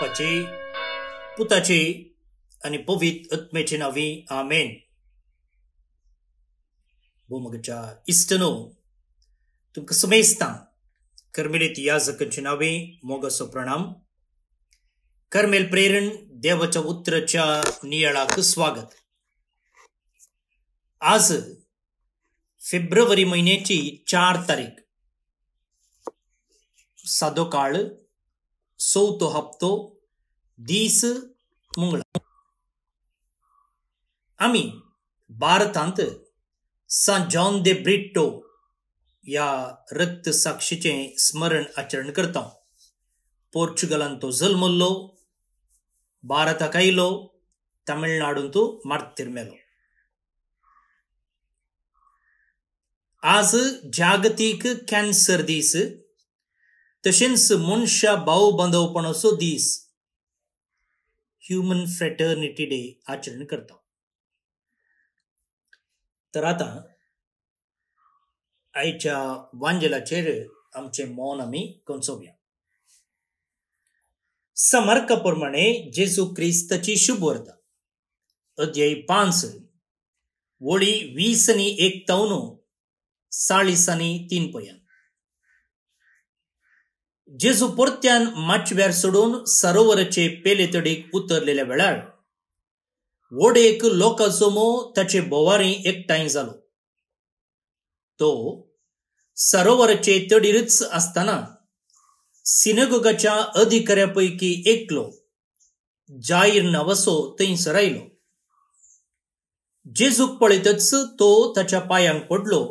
बापाचे पुताचे आणि पवित्र आत्म्याचे नावे आमेन. भूमगच्या इष्टनो तुमका समेस्तां कर्मेलित याजकांचे नावे मोगसो प्रणाम. कर्मेल प्रेरण देवाच्या उत्तराच्या नियाळाक स्वागत. आज फेब्रुवारी महिन्याची 4 तारीख, साधो काळ, 6 हप्तो, दीस मंगळा. आम्ही भारतांत सान जॉन दे ब्रिट्टो या रक्त साक्षीचे स्मरण आचरण करता. पोर्चुगलान तो जल्मल्लो, भारताक आयलो, तामिळनाडून तो मार्तीर मेलो. आज जागतिक कॅन्सर दीस, तशेंच मनशा भाव बांधवपणाचो दीस, ह्युमन फ्रेटर्निटी डे आचरण करता. तर आता आयच्या वांजलाचेर आमचे मौन आमी कोंचोवया. समर्काप्रमाणे जेजू क्रिस्ताची शुभ वार्ता, अध्याय 5, वळी 20:1 40:3 पर्यंत. जेजू परत्यान माचव्यार सोडून सरोवराचे पेले तडीक उतरलेल्या वेळार वोडेक लोकांचो मोव ताचे बोवारी एकठांय जालो. तो सरोवराचे तडीरच असताना सिनेगोगाच्या अधिकाऱ्यापैकी एकलो जायर नावाचो थंयसर आयलो. जेजूक पळयतच तो ताच्या पायांक पडलो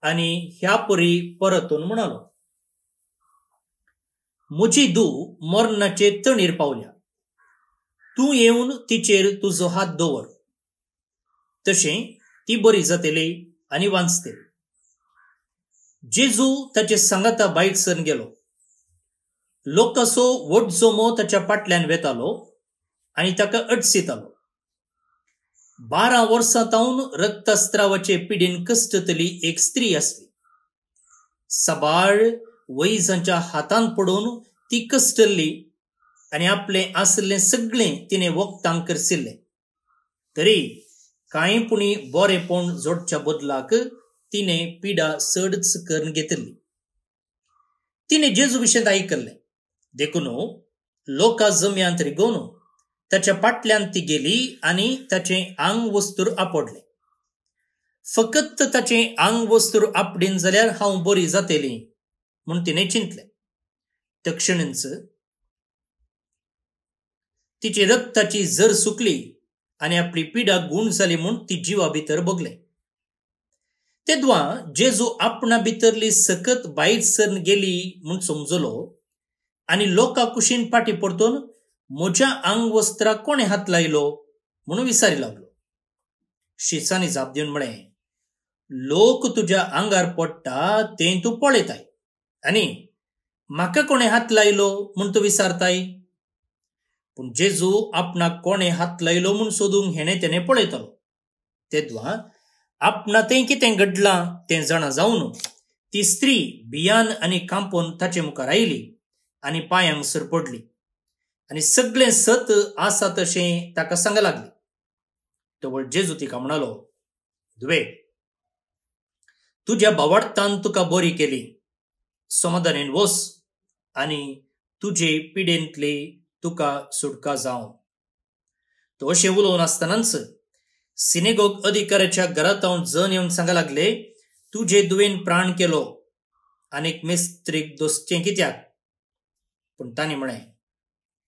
आनी ह्या परी परतून म्हणालो, म्हजी धूव मरणाचे तणीर पावल्या, तूं येवन तिचेर तुजो हात दवर. तशें ती बरी जातली आनी वांचतली. जेजू ताचे सांगाता भायर सरून गेलो. लोकांचो व्हड जमो ताच्या फाटल्यान वेतालो आनी ताका अडसितालो. 12 वर्सां तावन रक्तस्त्रावाचे पिडेन कश्टतली एक स्त्री आसली. सबाळ वैजांच्या हातान पडून ती कश्टल्ली आनी आपले आसले सगळें तिने वखदांक करसिल्लें. तरी कांय पुणी बरेपण जोडच्या बदलाक तिने पिडा चडच करून घेतली. तिने जेजू विशें आयकल्लें देखून लोकां जम्यांत रिगोवन ताच्या फाटल्यान ती गेली आनी ताचें आंग वस्तूर आपडलें. फकत ताचें आंग वस्तूर आपडीन जाल्यार हांव बरी जातली म्हूण तिने चिंतलें. तक्षणच तिचे रक्ताची झर सुकली आनी आपली पिडा गूण जाली म्हूण ती जिवा भितर बगलें. तेदवा जेजू आपणा भितरली सकत भायर सरून गेली म्हूण समजलो आनी लोकां कुशीन फाटी परतून म्हज्या आंग वस्त्राक कोणे हात लायलो म्हणून विचारी लागलो. शिसांनी जाप दिवन म्हळें, लोक तुज्या आंगार पडटा तें तूं पळयताय आनी म्हाका कोणे हात लायलो म्हूण तूं विचारताय. पूण जेजू आपणाक कोणे हात लायलो म्हूण सोदूंक हेणे तेणे पळयतालो. तेदवा आपणा तें कितें घडलां तें जाणा जावन ती स्त्री भियान आनी कांपून ताचे मुखार आयली आनी पांयांक सर पडली आनी सगळें सत आसा तशें ताका सांग लागली. तवळ जेजू तिका म्हणालो, धुवे, तुज्या भावार्थान तुका बरी केली, समाधानेन वस आनी तुजे पिडेंतली तुका सुटका जावं. तो अशें उलोवन आसतनाच सिनेगोग अधिकाऱ्याच्या घरांत हांव जण येवन सांगा लागले, तुजे दुवेन प्राण केलो आनीक मेस्त्रीक दोसचें कित्याक? पूण तांणी म्हळें,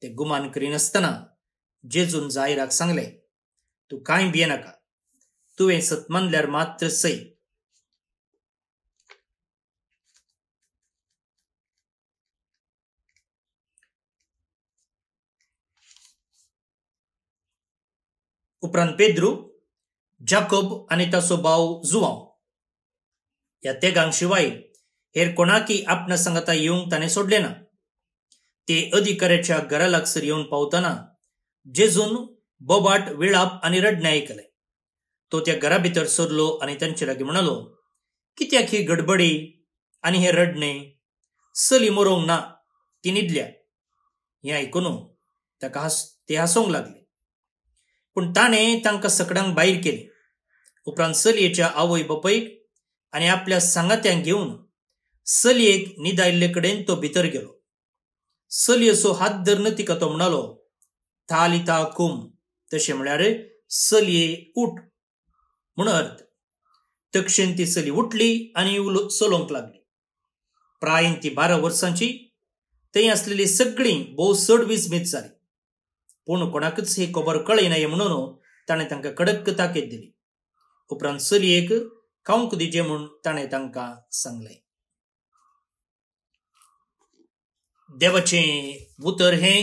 ते गुमान करिनासतना जेजून जायराक सांगलें, तूं कांय भियेनाका, तुवें सत मानल्यार मात्र सई. उपरांत पेद्रू, जाकोब आनी ताचो भाव जुवांव ह्या तेगांक शिवाय हेर कोणाकी आपणा सांगाता येवंक ताणें सोडलें ना. ते अधिकाऱ्याच्या घरा लागसर येवन पावतना जेजून बोबाट विळाप आनी रडणें आयकलें. तो त्या घरा भितर सरलो आनी तांचे लागीं म्हणालो, कित्याक ही गडबडी आनी हे रडणे? चली मरोंक ना, ती न्हिदल्या. हें आयकून ते हांसूंक लागले. पूण ताणें तांकां सगळ्यांक भायर केलें. उपरांत चलयेच्या आवय बापायक आनी आपल्या सांगात्यांक घेवन चलयेक न्हीद आयिल्ले कडेन तो भितर गेलो. चलयेचो हात धरून तिका तो म्हणलो, तालिता कुम, तशें म्हळ्यार चलये उठ म्हूण अर्थ. तक्षण ती चली उठली आनी चलोवंक लागली. प्रायेन ती 12 वर्सांची. थंय आसलेली सगळीं भोव चड विस्मीत जाली. पूण कोणाकच ही खबर कळय नये म्हणून ताणें तांकां कडक ताकीद दिली. उपरांत चलयेक खावंक दिचें म्हूण ताणें तांकां सांगलें. देवाचें उतर हें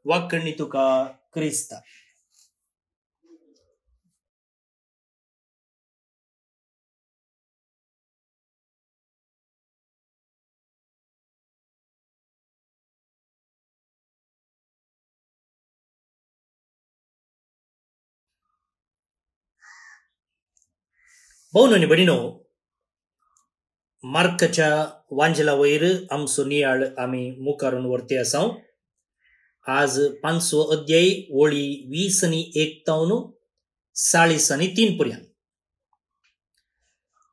वाकणी तुका क्रिस्ता. भाऊ न्हू बडिनो, मार्काच्या वांजला वयर आमचो नियाळ आमी मुखारून व्हरते आसा. आज 5वो अध्याय वळी 20 आनी 1 तावन 40 आनी 3 पर्यंत.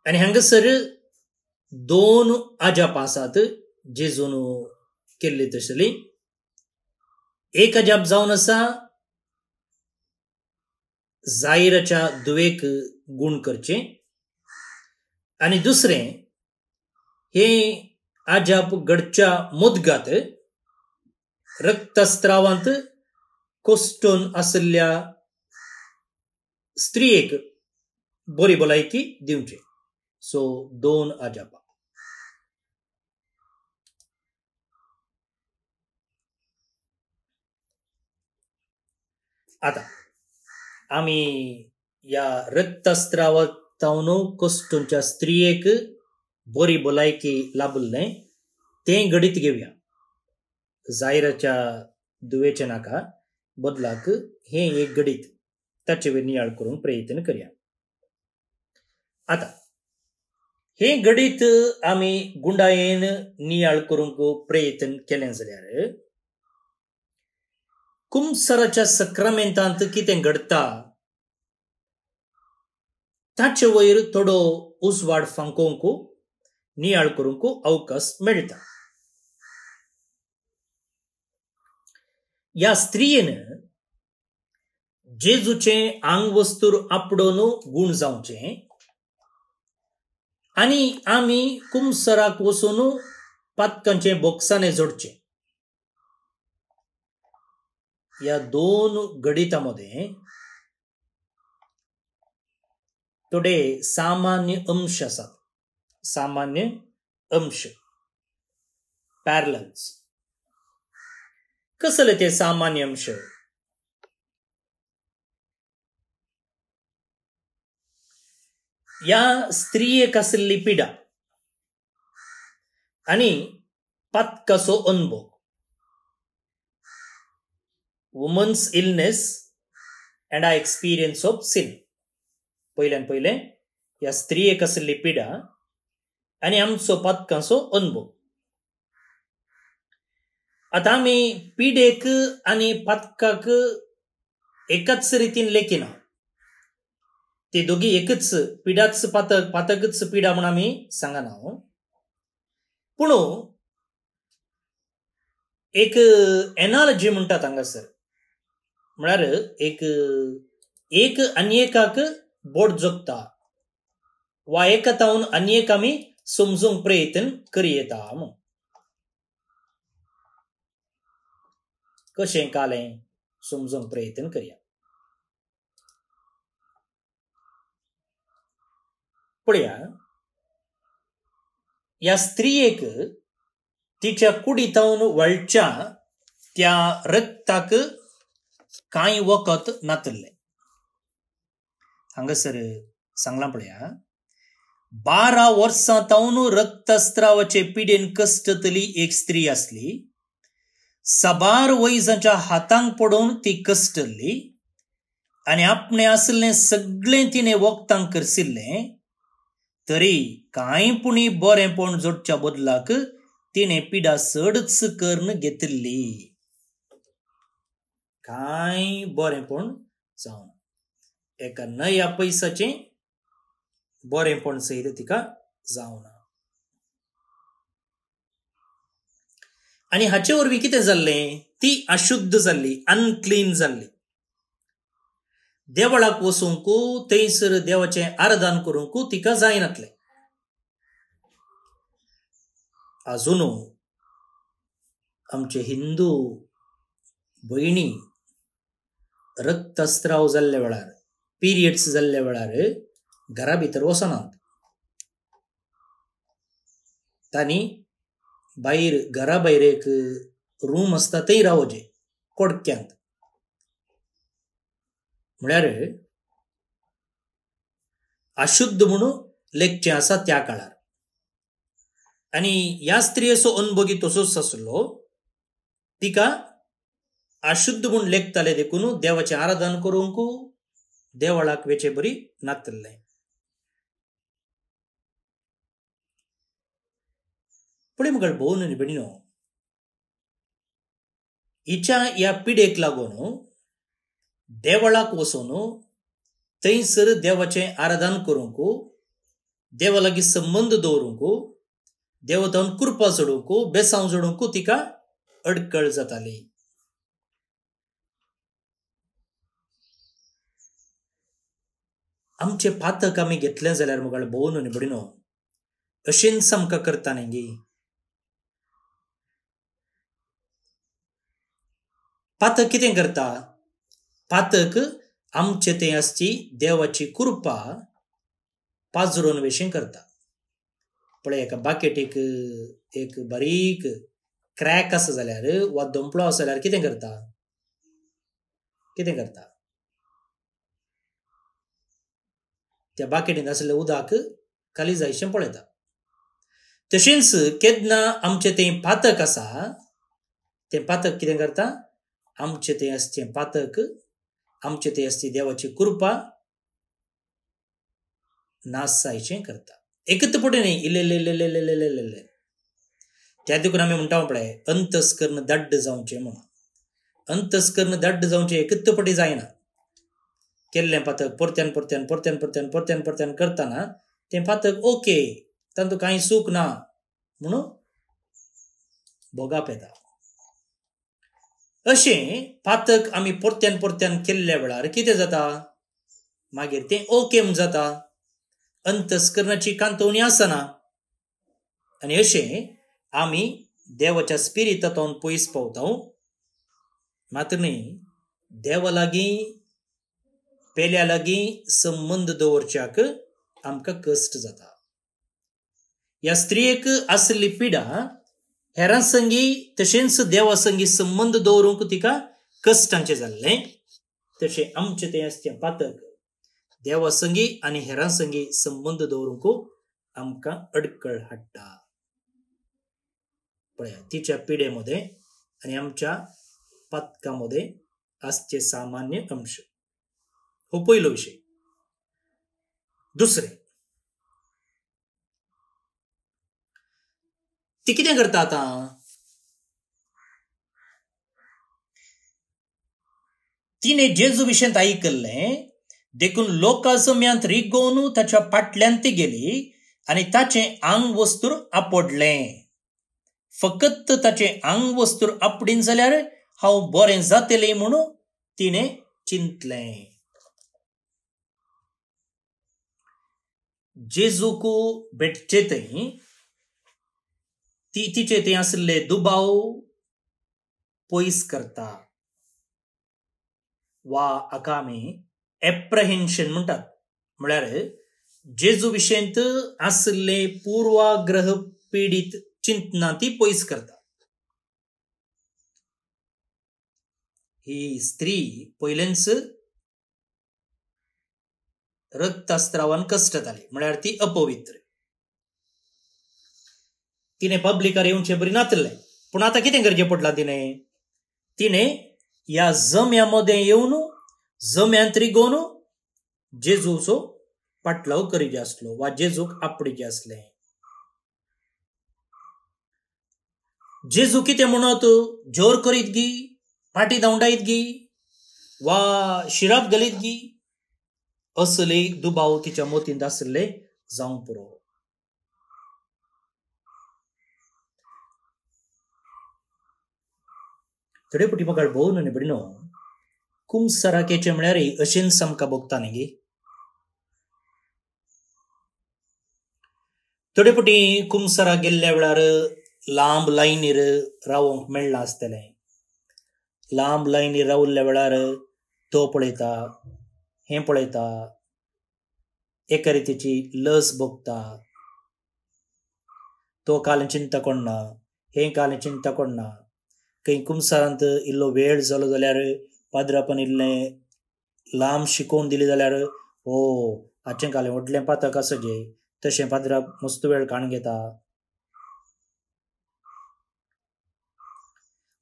आनी हांगासर 2 अजाप आसात जेजून केल्ली तसली. एक अजाप जावन आसा जायराच्या दुवेक गूण करचे, आनी दुसरें हे अजाप घडच्या मुदगात रक्तस्त्रावांत कोस्टून आसल्या स्त्रियेक बरी भलायकी दिवचे. सो 2 अजाप. आता आमी या रक्तस्त्रावांतावन कोस्टूनच्या स्त्रियेक बरी भलायकी लाभले तें घडीत घेवया. जायराच्या दुवेचे नाका, बदलाक हे एक घडीत ताचे वयर नियाळ करूंक प्रयत्न करया. आता हे घडीत आमी गुंडायेन नियाळ करूंक प्रयत्न केलें जाल्यार कुमसराच्या सक्रामेंतांत कितें घडटा ताचे वयर थोडो उसवाड फांकोवंक नियाळ करूंक अवकाश मेळटा. या स्त्रियेन जेजूचें आंग वस्तूर आपडोन गूण जावचें आनी आमी कुमसराक वचून पातकांचे बोक्साने जोडचे. या 2 गणितांमध्ये थोडे सामान्य अंश आसात. सामान्य अंश, पॅरलल्स. कसले ते सामान्य अंश? या स्त्रियेक आसली पिडा आनी पातकाचो अनुभव, women's illness and a experience of sin. पयल्यान पयलें या स्त्रियेक आसली पिडा आनी आमचो पातकाचो अनुभव. आता आमी पिडेक आनी पातकाक एकाच रितीन लेखिना. ते दोगी एकच, पिडाच पातक, पातकच पिडा म्हणून आमी सांगना. पूण एक एनालॉजी म्हणटात हांगासर, म्हळ्यार एक अन्येकाक बोट जोगता वा एकतावन अन्येक आमी समजूंक प्रयत्न करी येता. कशें कालें समजूंक प्रयत्न करया. पळया, या स्त्रियेक तिच्या कुडीतावन वळच्या त्या रक्ताक कांय वखत नातल्ले. हांगासर सांगलां पळया, 12 वर्सां तावन रक्तस्त्रावाचे पिडेन कश्टतली एक स्त्री आसली. साबार वैजांच्या हातांक पडून ती कश्टल्ली आनी आपणें आसलें सगळें तिणें वखदांक करसिल्लें, तरी कांय पुणी बरेंपण जोडच्या बदलाक तिणें पिडा चडच करून घेतिल्ली. कांय बरेंपण जावना. एका नया पैसाचें बरेंपण सयत तिका जावना. आनी हाचे वरवीं कितें जाल्लें, ती अशुद्ध जाल्ली, अनक्लीन जाल्ली. देवळाक वचूंक थंयसर देवाचें आराधन करूंक तिका जायनातलें. अजून आमचे हिंदू भयणी रक्तस्त्राव जाल्ल्या वेळार, पिरियड्स जाल्ल्या वेळार घरा भितर वचनात. तांणी भायर घरा भायर एक रूम आसता थंय रावचें कोडक्यांत. म्हळ्यार अशुद्ध म्हणून लेखचें आसा त्या काळार. आनी ह्या स्त्रियेचो अनुभोगी तसोच आसलो. तिका अशुद्ध म्हूण लेखताले देखून देवाचें आराधन करूंक देवळाक वेचे बरी नासलें. पुढे मग भोवन आनी भयणीनो, हिच्या ह्या पिडेक लागून देवळाक वचून थंयसर देवाचें आराधन करूंक, देवा लागीं संबंद दवरूंक, देवतावन कृपा जोडूंक, बेसांव जोडूंक तिका अडकळ जाताली. आमचे पातक आमी घेतले जाल्यार मुगाळ भोवन आनी भयणीनो, अशेंच आमकां करता न्ही गे. पातक कितें करता? पातक आमचे तें आसची देवाची कृपा पाजरून वेशें करता. पळय, एका बाकेटीक एक बारीक क्रॅक आसा जाल्यार वा दंपलो आसा जाल्यार कितें करता? कितें करता? त्या बाकेटींत आसलें उदक खाली जायशें पळयता. तशेंच केन्ना आमचें तें पातक आसा, तें पातक कितें करता? आमचें तें आसचें पातक, आमचें तें आसची देवाची कृपा नास जायचें करता. एकच पटी न्ही, इल्ले इल्ले. त्या देखून आमी म्हणटा पळय, अंतस्करण दड्ड जावचें म्हणून. अंतस्करण दड्ड जावचें एकच पटी जायना. केल्लें पातक परत्यान करतना तें पातक ओके, तातूंत कांय सूख ना म्हणून भोगाप येता. अशें पातक आमी परत्यान केल्ल्या वेळार कितें जाता? मागीर तें ओके म्हूण जाता. अंतस्करणाची कांतवणी आसना. आनी अशें आमी देवाच्या स्पिरितांत पयस पावता. मात्र न्ही, देवा लागीं पेल्या लागीं संबंद दवरच्याक आमकां कश्ट जाता. ह्या स्त्रियेक आसली पिडा हेरां संगी तशेंच देवा संगी संबंद दवरूंक तिका कश्टांचें जाल्लें. तशें आमचें तें आसचें पातक देवा संगी आनी हेरां संगी संबंद दवरूंक आमकां अडकळ हाडटा. पळया, तिच्या पिडेमध्ये आनी आमच्या पातकामध्ये आसचे सामान्य अंश. हो पयलो विशय. दुसरें, ती कितें करता आतां? तिने जेजू विशयंत आयकल्लें देखून लोकां जम्यांत रिगोवन ताच्या फाटल्यान ती गेली आनी ताचें आंग वस्तूर आपडलें. फकत ताचें आंग वस्तूर आपडीन जाल्यार हांव बरें जातलें म्हणून तिणें चिंतलें. जेजूक भेटचे थंय ती तिचे थंय आसले दुबाव पयस करता, वा हाका आमी एप्रहेन्शन म्हणटात. म्हळ्यार जेजू विशयंत आसले पूर्वाग्रह पीडित चिंतना ती पयस करता. ही स्त्री पयलेंच रक्तस्त्रावान कश्ट जाली, म्हळ्यार ती अपवित्र. तिने पब्लिकार येवचें बरी नातलें. पूण आतां कितें करचें पडलां तिने ह्या जम्यामध्ये येवन जम्यांत रिगोवन जेजूचो पाटलाव करीचे आसलो वा जेजूक आपडीचे आसलें. जेजू कितें म्हणत जोर करीत गी, फाटी धांवडायत गी, वा शिराब गलीतगी असले दुबाव तिच्या मोतींत आसले जावं पुरो. थोडे पुटी म्हाका भोव न्हू बडिनो कुमसराकेचे म्हळ्यार अशेंच आमकां भोगता न्ही. थोडे पुटी कुमसरा गेल्ल्या वेळार लांब लायनीर रावंक मेळना आसतलें. लांब लायनीर रावल्ल्या वेळार तो पळयता, हें पळयता, एका रितीची लस भोगता. तो काल चिंता कोणना, हें काल चिंता कोणना. खंय कुमसारांत इल्लो वेळ जालो जाल्यार पाद्रापान इल्लें लांब शिकोवन दिली जाल्यार हो हाचें कालें व्हडलें पातक आसा जे तशें पाद्राप मस्त वेळ काण घेता.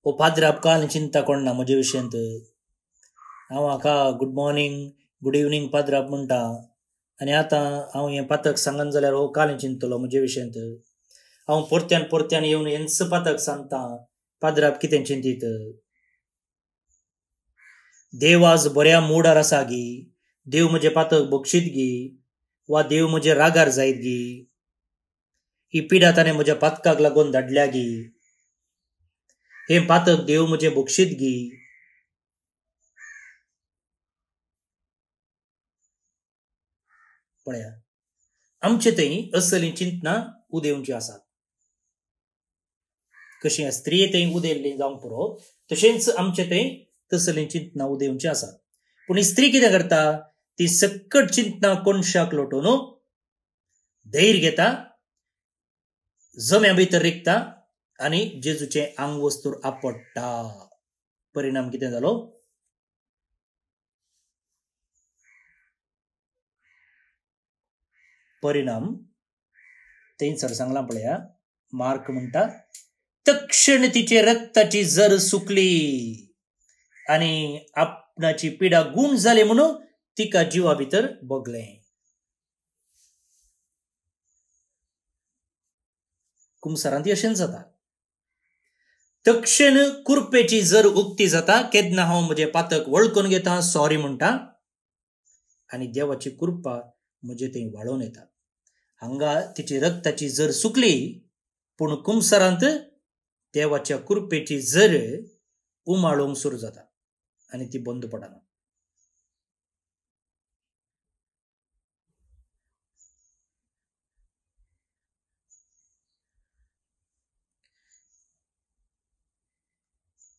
ओ पाद्राप काल चिंता कोणना म्हजे विशयांत. हांव हाका गुड मॉर्निंग गुड इवनिंग पाद्राप म्हणटा आनी आतां हांव हें पातक सांगन जाल्यार हो काल चिंतलो म्हजे विशयांत. हांव परत्यान परत्यान येवन हेंच पातक सांगता पाद्राप कितें चिंतीत. देव आज बऱ्या मुडार आसा गी, देव म्हजे पातक बक्षीत गी, वा देव म्हजे रागार जायत गी, ही पिडा ताणें म्हज्या पातकाक लागून धाडल्या गी, हें पातक देव म्हजे बक्षीत गी. पळया आमचे थंय असलीं चिंतनां उदेवची आसात. कशी स्त्रिये थंय उदेल्ली जावंक पुरो तशेंच आमचे थंय तसलीं चिंतनां उदेवची आसात. पूण ही स्त्री कितें करता, ती सक्कट चिंतनां कोणशाक लोटून धैर्य घेता, जम्या भितर रिकता आनी जेजूचें आंग वस्तूर आपडटा. परिणाम कितें जालो, परिणाम थंयसर सांगलां पळया. मार्क म्हणटा तक्षण तिचे रक्ताची जर सुकली आनी आपणाची पिडा गूण जाली म्हणून तिका जिवा भितर भोगलें. कुमसारांत अशेंच जाता. तक्षण कुरपेची जर उक्ती जाता, केन्ना हांव म्हजें पातक वळखून घेता, सॉरी म्हणटा आनी देवाची कृपा म्हजे थंय वाळून येता. हांगा तिची रक्ताची जर सुकली पूण कुमसारांत देवाच्या कृपेची जर उमाळोवंक सुरू जाता आनी ती बंद पडना.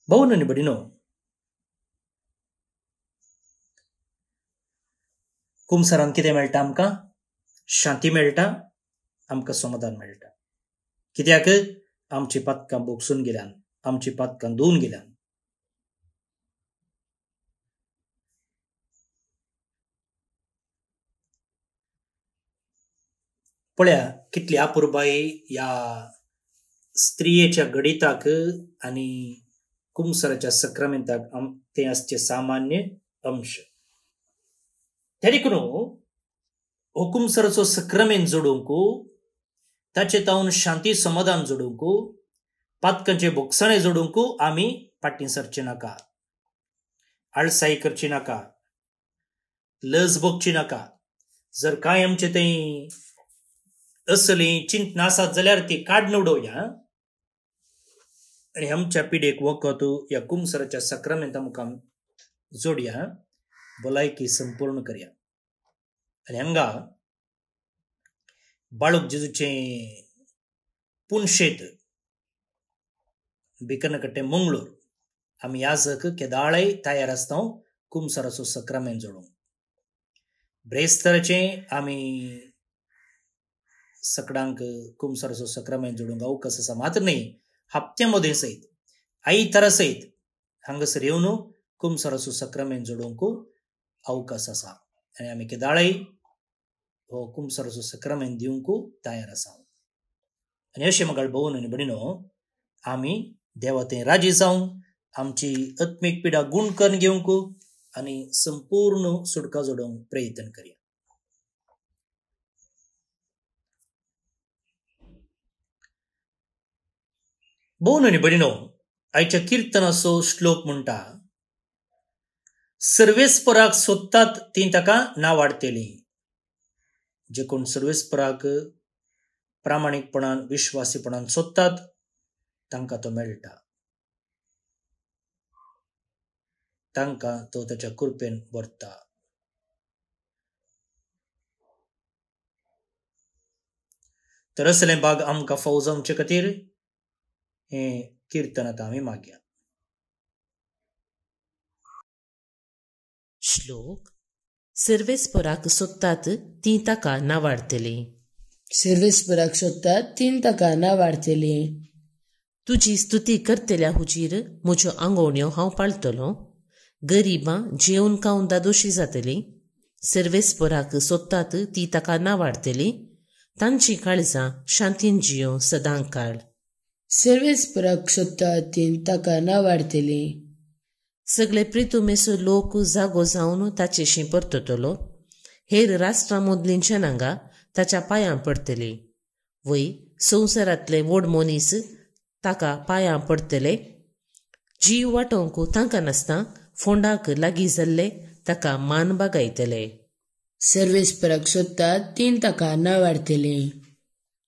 भाऊ न्हू बडिनो, कुमसारांत कितें मेळटा आमकां, शांती मेळटा, आमकां समाधान मेळटा. कित्याक आमची पातकां बोगसून गेल्यान, आमची पातकां धुवन गेल्यान. पळया कितली अपुरबाई ह्या स्त्रियेच्या गणिताक आनी कुमसाराच्या सक्रामेंताक ते आसचे सामान्य अंश. त्या देखून हो कुमसाराचो सक्रामेंत जोडूंक, ताचे तावन शांती समाधान जोडूंक, पातकांचे बोगसणे जोडूंक आमी फाटीं सरचे नाका, आळसाई करची नाका, लज भोगची नाका. जर कांय आमचे थंय असलीं चिंतनां आसात जाल्यार ती काडून उडोवया आनी आमच्या पिडेक वखद ह्या कुमसाराच्या सक्रामेंत आमकां जोडया, भलायकी संपूर्ण करया. आनी हांगा बाळूक जेजूचें पुनशेत बिकनकट्टे मंगळूर आमी याजक केदाळय तयार आसता कुमसाराचो सक्रामेंत जोडूंक. ब्रेस्ताराचें आमी सकडांक कुमसाराचो सक्रामेंत जोडूंक अवकाश आसा. मात्र न्ही, हप्त्या मदें सयत, आयतारा सयत हांगासर येवन कुमसाराचो सक्रामेंत जोडूंक अवकाश आसा. आनी आमी केदाळय हो कुमसाराचो सक्रामेंत दिवंक तयार आसा. आनी अशें म्हाका भोवन आनी बडिनो, आमी देवा थंय राजी जावंक, आमची आत्मीक पिडा गूण करून घेवंक आनी संपूर्ण सुटका जोडूंक प्रयत्न करया. भोवन आनी बडिनो, आयच्या किर्तनाचो श्लोक म्हणटा सर्वेस्पराक सोदतात ती ताका ना वाडटली. जे कोण सर्वेस्पराक प्रामाणीकपणान विश्वासीपणान सोदतात तांकां तो मेळटा. तांकां तो ताच्या कृपेन भरता. तर असले भाग आमकां फावो जावचे खातीर हे किर्तन आतां आमी मागया. श्लोक. सर्वेस्पराक सोदतात ती ताका नावाडतली. सर्वेस्पराक सोदतात ती ताका नावाडतली. तुजी स्तुती करतल्या हुजीर म्हज्यो आंगवण्यो हांव पाळटलों. गरिबां जेवन खावन दादोशी जातली. सर्वेस्पराक सोदतात ती ताका नावाडतली. तांची काळजां शांतीन जियो सदां काळ. सर्वेस्पराक सोदतात ती ताका नावाडतली. सगळे प्रितुमेचो लोक जागो जावन ताचेशी परततलो. हेर राष्ट्रां मदलींच्या नांगा ताच्या पांयां पडटली. वय संवसारांतले व्हड मनीस ताका पांयां पडटले. जीव वाटोवंक तांकां नासता फोंडाक लागीं जाल्ले ताका मान बागायतले. सर्वेस्पराक सोदतात ती ताका नावाडतली.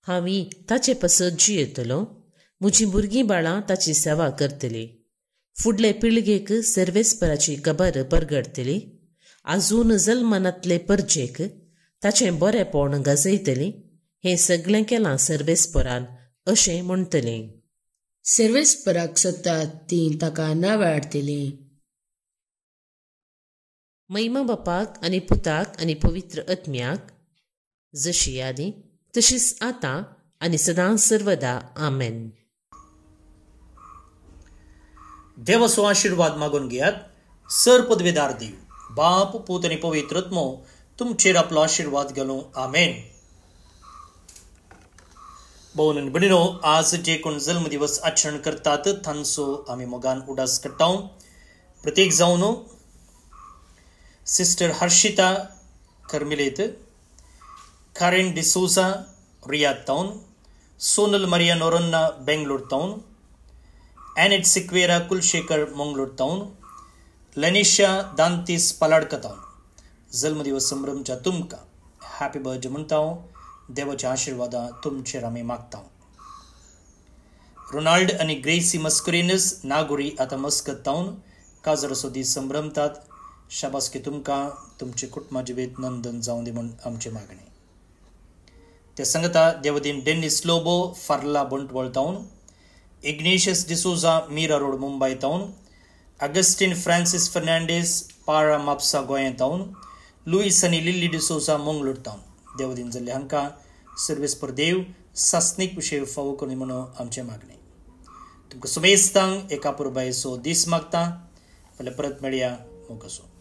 हांवी ताचे पसत जियेतलो. म्हजीं भुरगीं बाळां ताची सेवा करतली. फुडले पिळगेक सर्वेस्पराची खबर परगडतली. आजून जल्मानांतले परजेक ताचें बरेंपण गाजयतली. हें सगळें केलां सर्वेस्परान अशें म्हणटलें. सर्वेस्पराक सोदतात ती ताका नावाडतली. महिमा बापाक आनी पुताक आनी पवित्र आत्म्याक, जशी आदी तशीच आतां आनी सदां सर्वदा. आमेन. देवाचो आशीर्वाद मागून घेयात. सर पदवेदार देव, बाप, पूत आनी पवित्र आत्मो तुमचेर आपलो आशीर्वाद घालूं. आमेन. भोवन आनी भयणीनो, आज जे कोण जल्म दिवस आचरण करतात तांचो आमी मोगान उडास काडटा. प्रत्येक जावन sister Harshita Carmelite, Karen D'Souza Riyadh town, Sonal Maria Noronha Bangalore town, Annette Sequeira Kulshekar Mangalore town, Lanisha Dantis Paladka town. जल्मदिवस संभ्रमच्या तुमकां हॅपी बर्थडे म्हणटा. देवाच्या आशीर्वादा तुमचेर आमी मागता. रोनाल्ड आनी ग्रेसी मस्कुरिनस नागोरी आतां मस्कत टाउन काजराचो दीस संभ्रमतात. शाबासकी तुमकां, तुमचे कुटुंबा जिवेत नंदन जावं दी म्हूण आमचे मागणे. ते सांगता देवदीन Dennis Lobo Farla Bantwal town, Ignatius D'Souza Mira road Mumbai town, Augustine Francis Fernandes Parra Mapusa Goa town, Louis आनी लिली डिसोजा मंगलोर टाउन. देवदीन जाल्ले हांकां सर्वेस्पर देव सासनीक विशय फावो करूं म्हणून आमचे मागणे. तुमकां सुमेस्तांक एका पुरबायेचो दीस मागता. फाल्यां परत मेळया. मोगासो.